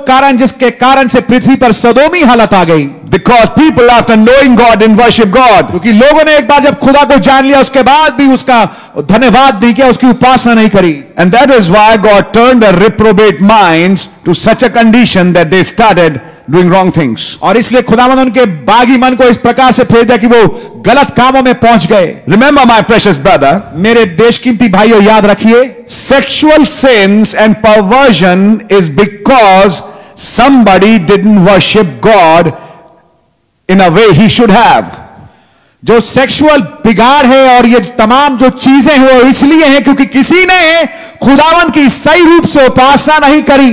कारण जिसके कारण से पृथ्वी पर सदोमी हालत आ गई। Because people after knowing God didn't worship God. क्योंकि लोगों ने एक बार जब खुदा को जान लिया उसके बाद भी उसका धन्यवाद नहीं किया, उसकी उपासना नहीं करी। And that is why God turned the reprobate minds to such a condition that they started doing wrong things. और इसलिए खुदावंद उनके बागी मन को इस प्रकार से फेर दिया कि वो गलत कामों में पहुंच गए। Remember, my precious brother, मेरे बेशकीमती भाइयों, याद रखिए, sexual sins and perversion is because somebody didn't worship God in a way he should have. जो सेक्सुअल बिगाड़ है और ये तमाम जो चीजें हैं वो इसलिए हैं क्योंकि किसी ने खुदावंद की सही रूप से उपासना नहीं करी।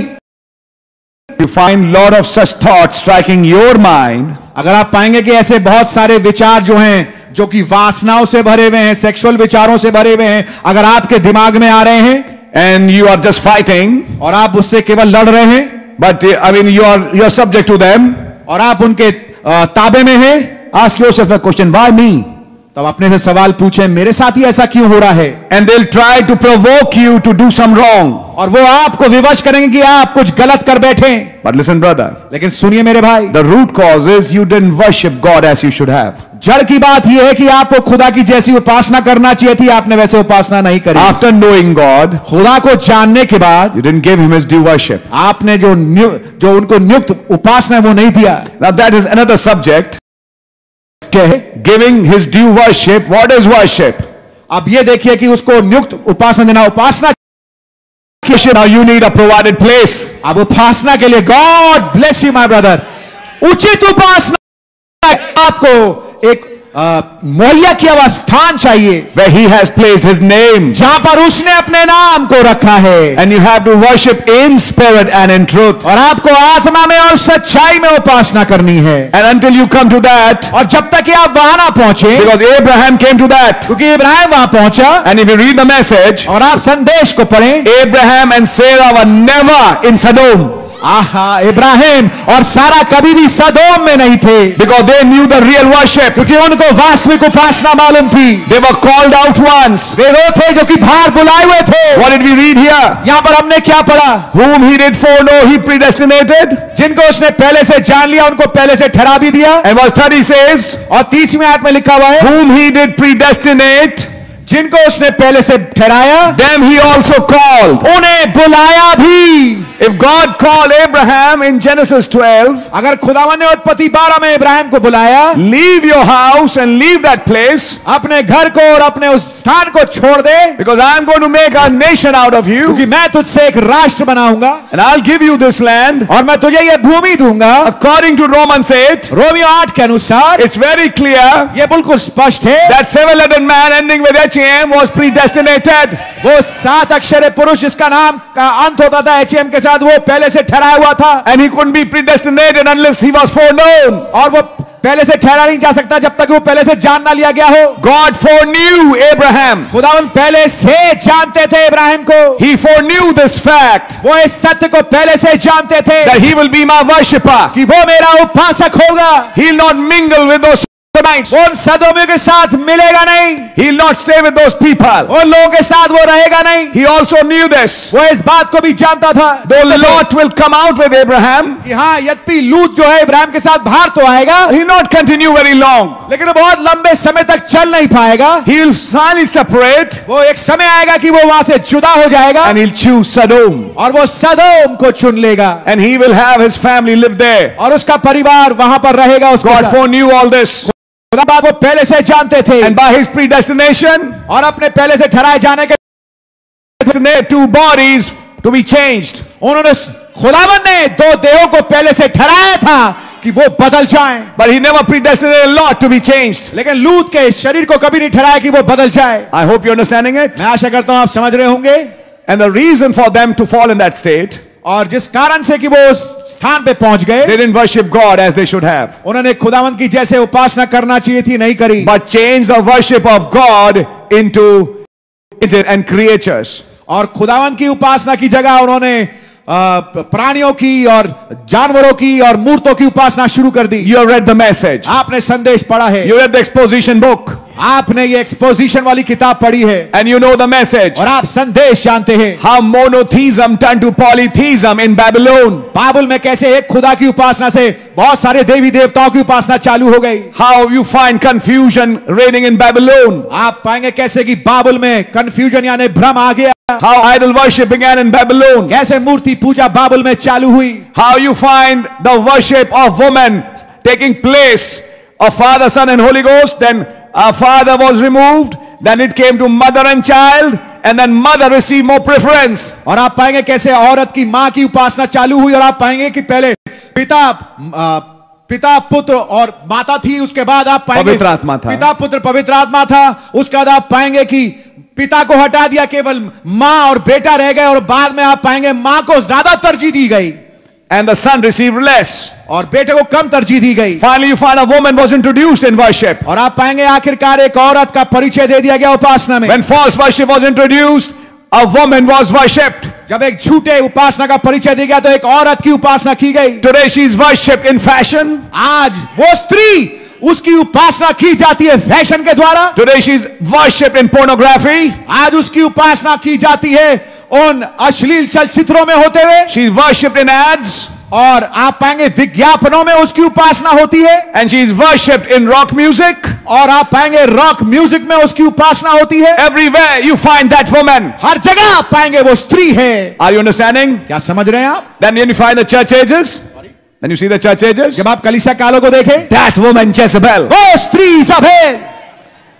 You find lot of such thoughts striking your mind. अगर आप पाएंगे कि ऐसे बहुत सारे विचार जो हैं जो कि वासनाओं से भरे हुए हैं, सेक्सुअल विचारों से भरे हुए हैं, अगर आपके दिमाग में आ रहे हैं and you are just fighting, और आप उससे केवल लड़ रहे हैं, but I mean you are subject to them, और आप उनके ताबे में हैं, ask yourself a question, why me? तब अपने से सवाल पूछें, मेरे साथ ही ऐसा क्यों हो रहा है? And they'll try to provoke you to do some wrong. और वो आपको विवश करेंगे कि आप कुछ गलत कर बैठे। But listen, brother, लेकिन सुनिए मेरे भाई, the root cause is you didn't worship God as you should have. जड़ की बात यह है कि आपको खुदा की जैसी उपासना करना चाहिए थी, आपने वैसे उपासना नहीं करी। After knowing God, खुदा को जानने के बाद you didn't give him his due worship. आपने जो उनको नियुक्त उपासना वो नहीं दिया। Now that is another subject. Giving his due worship. What is worship? अब ये देखिए कि उसको नियुक्त उपासना देना, उपासना Now you need a provided place. अब उपासना के लिए God bless you my brother, उचित उपासना आपको एक मुहैया किया हुआ स्थान चाहिए where he has placed his name, जहां पर उसने अपने नाम को रखा है। and you have to worship in spirit and in truth. और आपको आत्मा में और सच्चाई में उपासना करनी है। And until you come to that, और जब तक कि आप वहां ना पहुंचे, because Abraham came to that, क्योंकि इब्राहिम वहां पहुंचा, and if you read the message, और आप संदेश को पढ़ें, Abraham and Sarah were never in Sodom. आहा, इब्राहिम और सारा कभी भी सदोम में नहीं थे, because they knew the real worship. क्योंकि उनको वास्तविक उपासना मालूम थी। They were called out once. वे वो थे जो कि बाहर बुलाए हुए थे। What did we read here? यहाँ पर हमने क्या पढ़ा? Whom he did foreknow, he predestinated. जिनको उसने पहले से जान लिया उनको पहले से ठहरा भी दिया। And verse 30 says, और 30वें आयत में लिखा हुआ है, whom he did predestinate, जिनको उसने पहले से ठहराया, them he also called. उन्हें बुलाया भी। If God called Abraham in Genesis 12, अगर खुदावन ने उत्पत्ति 12 में इब्राहिम को बुलाया, leave your house and leave that place, अपने घर को और अपने उस स्थान को छोड़ दे, because I am going to make a nation out of you, क्योंकि मैं तुझसे एक राष्ट्र बनाऊंगा, and I'll give you this land, और मैं तुझे ये भूमि दूंगा। according to Romans 8, रोमियो 8 के अनुसार it's very clear ये बिल्कुल स्पष्ट है, that seven-legged man ending with HAM was predestinated. वो 7 अक्षर पुरुष जिसका नाम का अंत होता था HAM के साथ, वो पहले से ठहराया हुआ था। And he couldn't be predestinated unless he was foreknown. और वो पहले से ठहरा नहीं जा सकता जब तक वो पहले से जान ना लिया गया हो। God foreknew Abraham. खुदावन पहले से जानते थे इब्राहिम को। He foreknew this fact, वो इस सत्य को पहले से जानते थे that he will be my worshipper. कि वो मेरा उपासक होगा। He'll not mingle with those Sodomites. वो उन सदोमियों के साथ मिलेगा नहीं। He'll not stay with those people. उन लोगों के साथ वो रहेगा नहीं। He also knew this. वो इस बात को भी जानता था। Though Lot will come out with Abraham, कि हाँ, यद्यपि लूत जो है इब्राहिम के साथ बाहर तो आएगा, he'll not continue very long. लेकिन वो बहुत लंबे समय तक चल नहीं पाएगा। He'll finally separate, वो एक समय आएगा कि वो वहां से जुदा हो जाएगा, and he'll choose Sodom. और वो सदोम को चुन लेगा, And he will have his family live there. और उसका परिवार वहां पर रहेगा। उसके God साथ foreknew all this. खुदा बात वो पहले से जानते थे, And by his predestination, और अपने पहले से ठहराए जाने के 2 bodies to be changed. उन्होंने खुदावन ने 2 देहों को पहले से ठहराया था कि वो बदल जाएं, But he never predestinated Lot to be changed. लेकिन लूत के शरीर को कभी नहीं ठहराया कि वो बदल जाए। I hope you're understanding it. मैं आशा करता हूं आप समझ रहे होंगे। And the reason for them to fall in that state, और जिस कारण से कि वो उस स्थान पे पहुंच गए, they didn't worship God as they should have, उन्होंने खुदावंत की जैसे उपासना करना चाहिए थी नहीं करी, but changed the worship of God into and creatures. और खुदावंत की उपासना की जगह उन्होंने प्राणियों की और जानवरों की और मूर्तों की उपासना शुरू कर दी। You have read the message. आपने संदेश पढ़ा है, You read the exposition book. आपने ये एक्सपोजिशन वाली किताब पढ़ी है and you know the message. और आप संदेश जानते हैं How monotheism turned to polytheism in Babylon. बाबुल में कैसे एक खुदा की उपासना से बहुत सारे देवी देवताओं की उपासना चालू हो गई। How you find confusion reigning in Babylon. आप पाएंगे कैसे कि बाबुल में कंफ्यूजन यानी भ्रम आ गया। How idol worship began in Babylon. कैसे मूर्ति पूजा बाबुल में चालू हुई। How you find the worship of women taking place of Father, Son and Holy Ghost. Then father was removed. Then it came to mother and child. And then mother received more preference. और आप पाएंगे कैसे औरत की मां की उपासना चालू हुई। और आप पाएंगे कि पहले पिता पुत्र और माता थी, उसके बाद आप पाएंगे पवित्र आत्मा था। पिता पुत्र पवित्र आत्मा था। उसके बाद आप पाएंगे कि पिता को हटा दिया, केवल मां और बेटा रह गए। और बाद में आप पाएंगे मां को ज्यादा तरजीह दी गई And the son received less. और बेटे को कम तरजीह दी गई। Finally you find a woman was introduced in worship. और आप पाएंगे आखिरकार एक औरत का परिचय दे दिया गया उपासना में। When false worship was introduced, a woman was worshipped. जब एक झूठे उपासना का परिचय दिया गया तो एक औरत की उपासना की गई। Today she is worshipped in fashion. आज वो स्त्री, उसकी उपासना की जाती है फैशन के द्वारा। Today she is worshipped in pornography. आज उसकी उपासना की जाती है उन अश्लील चलचित्रों में होते हुए। She is worshipped in ads. और आप पाएंगे विज्ञापनों में उसकी उपासना होती है। And she is worshipped in rock music. और आप पाएंगे रॉक म्यूजिक में उसकी उपासना होती है। Everywhere you find that woman. हर जगह आप पाएंगे वो स्त्री है। Are you understanding? क्या समझ रहे हैं आप? Then when you find the church ages, then you see the church ages. जब आप कलीसिया कालों को देखें, That woman Jezebel. वो स्त्री Isabel,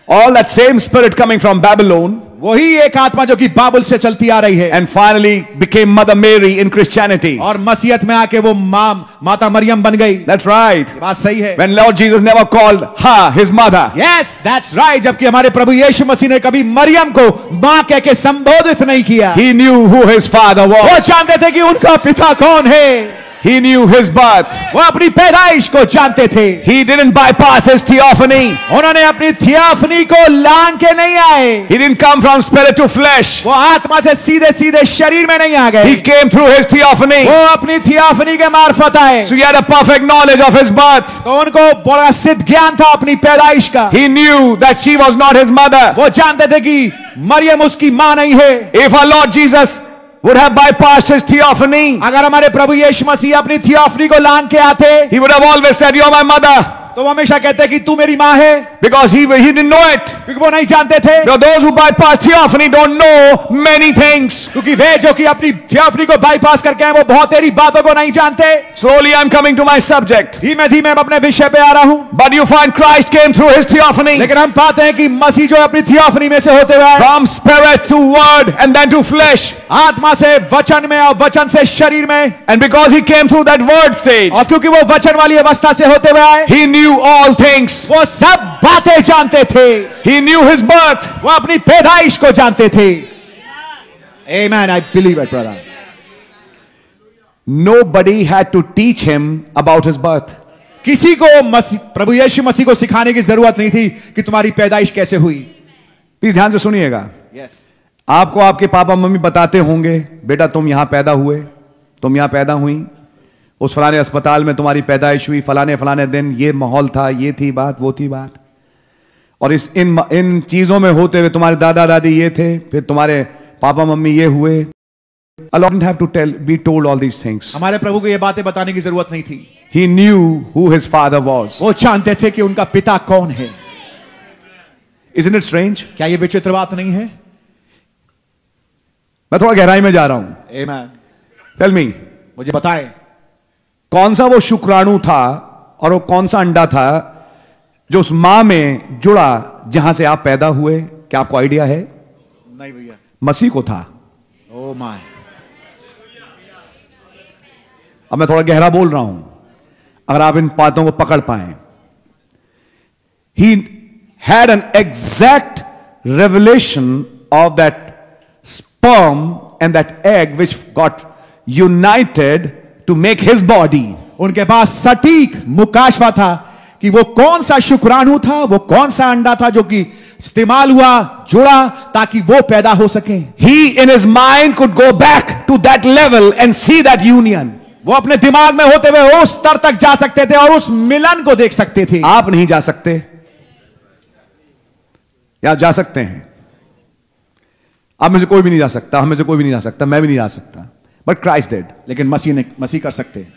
All that same spirit coming from Babylon. वही एक आत्मा जो कि बाबुल से चलती आ रही है। And finally became Mother Mary in Christianity. और मसीहत में आके वो माता मरियम बन गई। That's right. ये बात सही है। When Lord Jesus never called her his mother. Yes, that's right. जबकि हमारे प्रभु यीशु मसीह ने कभी मरियम को मां कह के संबोधित नहीं किया। He knew who his father वो was. जानते थे कि उनका पिता कौन है। He knew his birth. वो अपनी पैदाइश को जानते थे। He didn't bypass his theophany. उन्होंने अपनी थियोफनी को लांग के नहीं आए। He didn't come from spirit to flesh. वो आत्मा से सीधे सीधे शरीर में नहीं आ गए। He came through his theophany. वो अपनी थियोफनी के मार्फत आए। So he had a perfect knowledge of his birth. तो उनको बड़ा सिद्ध ज्ञान था अपनी पैदाइश का। He knew that she was not his mother. वो जानते थे कि मरियम उसकी मां नहीं है। If our Lord Jesus would have bypassed his theophany, अगर हमारे प्रभु यीशु मसीह अपनी थियोफनी को लांग के आते he would have always said, "You're my mother," तो वो हमेशा कहते कि तू मेरी मां है, because he didn't know it. क्योंकि वो नहीं जानते थे। Now those who bypass theophany don't know many things. क्योंकि वे जो कि अपनी थियोफनी को बाईपास करके हैं वो बहुत तेरी बातों को नहीं जानते। Slowly I'm coming to my subject. धीमे धीमे मैं अपने विषय पे आ रहा हूं। But you find Christ came through his theophany. लेकिन हम पाते हैं कि मसीह जो अपनी थियोफनी में से होते हुए आए, From spirit to word and then to flesh. आत्मा से वचन में और वचन से शरीर में, And because he came through that word stage, और क्योंकि वो वचन वाली अवस्था से होते हुए आए, he knew all things. वो सब बातें जानते थे। He knew his birth. वो अपनी पैदाइश को जानते थे। Amen, I believe it, brother. Nobody had to teach him about his birth. किसी को प्रभु यीशु मसीह को सिखाने की जरूरत नहीं थी कि तुम्हारी पैदाइश कैसे हुई। प्लीज ध्यान से सुनिएगा। Yes. आपको आपके पापा मम्मी बताते होंगे, बेटा तुम यहां पैदा हुए, तुम यहां पैदा हुई, उस फलाने अस्पताल में तुम्हारी पैदाइश हुई, फलाने फलाने दिन ये माहौल था, ये थी बात, वो थी बात। और इन चीजों में होते हुए तुम्हारे दादा दादी ये थे, फिर तुम्हारे पापा मम्मी ये हुए। I don't have to be told all these things. हमारे प्रभु को ये बातें बताने की जरूरत नहीं थी। He knew who his father was. वो जानते थे कि उनका पिता कौन है। Isn't it strange? क्या ये विचित्र बात नहीं है? मैं थोड़ा गहराई में जा रहा हूं। Amen. Tell me, मुझे बताएं कौन सा वो शुक्राणु था और वो कौन सा अंडा था जो उस मां में जुड़ा जहां से आप पैदा हुए? क्या आपको आइडिया है? नहीं भैया। मसीह को था। Oh my. अब मैं थोड़ा गहरा बोल रहा हूं, अगर आप इन बातों को पकड़ पाए। He had an exact revelation of that sperm and that egg which got united to make his body. उनके पास सटीक मुकाशवा था कि वो कौन सा शुक्राणु था, वो कौन सा अंडा था जो कि इस्तेमाल हुआ, जुड़ा, ताकि वो पैदा हो सके। He in his mind could go back to that level and see that union. वो अपने दिमाग में होते हुए उस स्तर तक जा सकते थे और उस मिलन को देख सकते थे। आप नहीं जा सकते। या जा सकते हैं? अब में से कोई भी नहीं जा सकता, हम में से कोई भी नहीं जा सकता, मैं भी नहीं जा सकता, बट क्राइस्ट डिड। लेकिन मसीह कर सकते हैं।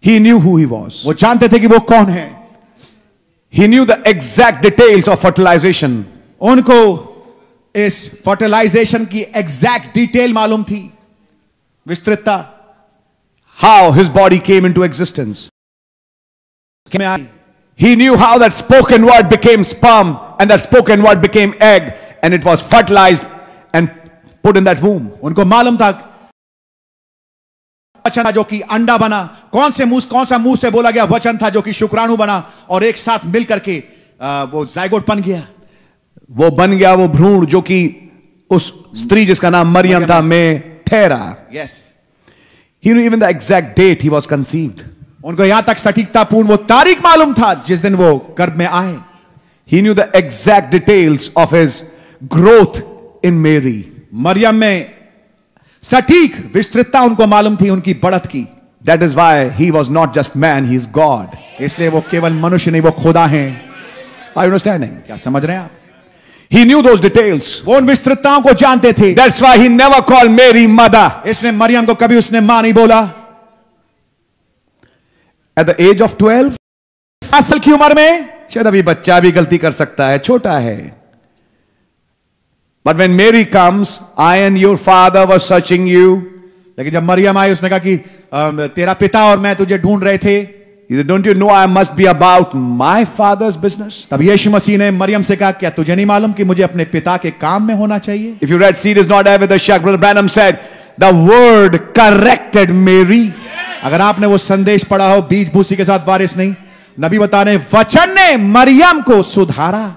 He knew who he was. वो जानते थे कि वो कौन है। He knew the exact details of fertilization. उनको इस फर्टिलाइजेशन की एग्जैक्ट डिटेल मालूम थी, विस्तृतता। How his body came into existence. में आई। He knew how that spoken word became sperm and that spoken word became egg and it was fertilized and put in that womb. उनको मालूम था वचन था जो कि अंडा बना, कौन सा मुंह से बोला गया वचन था जो कि शुक्राणु बना और एक साथ मिलकर के वो जायगोट बन गया। वो बन गया वो भ्रूण जो कि उस स्त्री जिसका नाम मरियम था में ठहरा। Yes. He knew even the exact date he was conceived. उनको यहां तक सटीकता पूर्ण वो तारीख मालूम था जिस दिन वो गर्भ में आए। He knew the exact details of his growth in Mary. Maryam में सटीक विस्तृतता उनको मालूम थी उनकी बढ़त की। That is why he was not just man, he is God. इसलिए वो केवल मनुष्य नहीं, वो खुदा हैं। Are you understanding? क्या समझ रहे हैं आप? He knew those details. वो उन विस्तृतताओं को जानते थे। That's why he never called Mary mother. इसलिए मरियम को कभी उसने मां नहीं बोला। At the age of 12, 5 साल की उम्र में, शायद अभी बच्चा भी गलती कर सकता है, छोटा है। But when Mary comes, I and your father were searching you. लेकिन जब मरियम आई उसने कहा कि तेरा पिता और मैं तुझे ढूंढ रहे थे। He said, don't you know I must be about my father's business? तब यीशु मसीह ने मरियम से कहा, क्या तुझे नहीं मालूम कि मुझे अपने पिता के काम में होना चाहिए? If you read Seed is Not There with the Shack, Brother Branham said, the word corrected Mary. अगर आपने वो संदेश पढ़ा हो, बीज भूसी के साथ वारिस नहीं, नबी बता रहे वचन ने मरियम को सुधारा।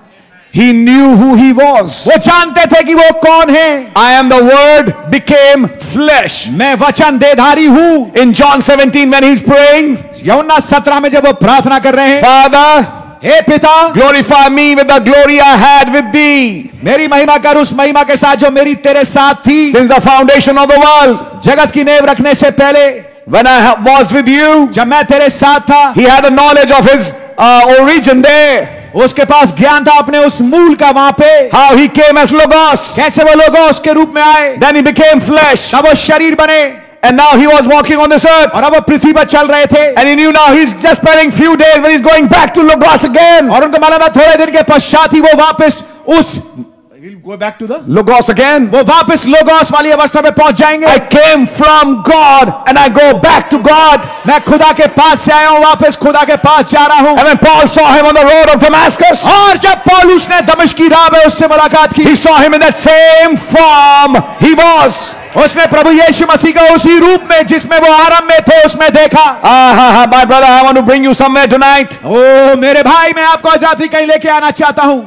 He knew who he was. वो जानते थे कि वो कौन है। I am the word became flesh. मैं वचन देधारी हूं। In John 17 when he's praying, यूहन्ना 17 में जब वो प्रार्थना कर रहे हैं, Father, हे पिता, glorify me with the glory I had with thee. मेरी महिमा कर उस महिमा के साथ जो मेरी तेरे साथ थी। Since the foundation of the world, जगत की नींव रखने से पहले, when I was with you, जब मैं तेरे साथ था, he had a knowledge of his origin there. उसके पास ज्ञान था अपने उस मूल का वहां पे। How he came as Logos. कैसे वो लोगोस के रूप में आए। Then he became flesh. तब वो शरीर बने। And now he was walking on this earth. और अब वो पृथ्वी पर चल रहे थे। And he knew now he's just spending few days when he's going back to Logos again. और उनको मालूम था थोड़े दिन के पश्चात ही वो वापस उस go back to the Logos again. वो वापस लोगोस वाली अवस्था में पहुंच जाएंगे। I came from God and I go back to God. मैं खुदा के पास से आया हूं, वापस खुदा के पास जा रहा हूं। And when Paul saw him on the road of Damascus, और जब पौलुस ने दमिश्क की राह में उससे मुलाकात की, he saw him in that same form he was. उसने प्रभु यीशु मसीह को उसी रूप में जिसमें वो आरंभ में थे उसमें देखा। My brother, I want to bring you somewhere tonight. ओ मेरे भाई, मैं आपको आज रात्रि कहीं लेके आना चाहता हूं।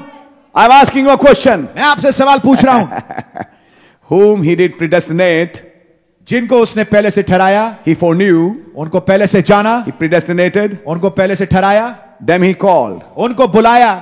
I'm asking you a question. मैं आपसे सवाल पूछ रहा हूं। Whom he did predestinate, जिनको उसने पहले से ठहराया, he foreknew. उनको पहले से जाना, He predestinated. उनको पहले से ठहराया, Them he called. उनको बुलाया।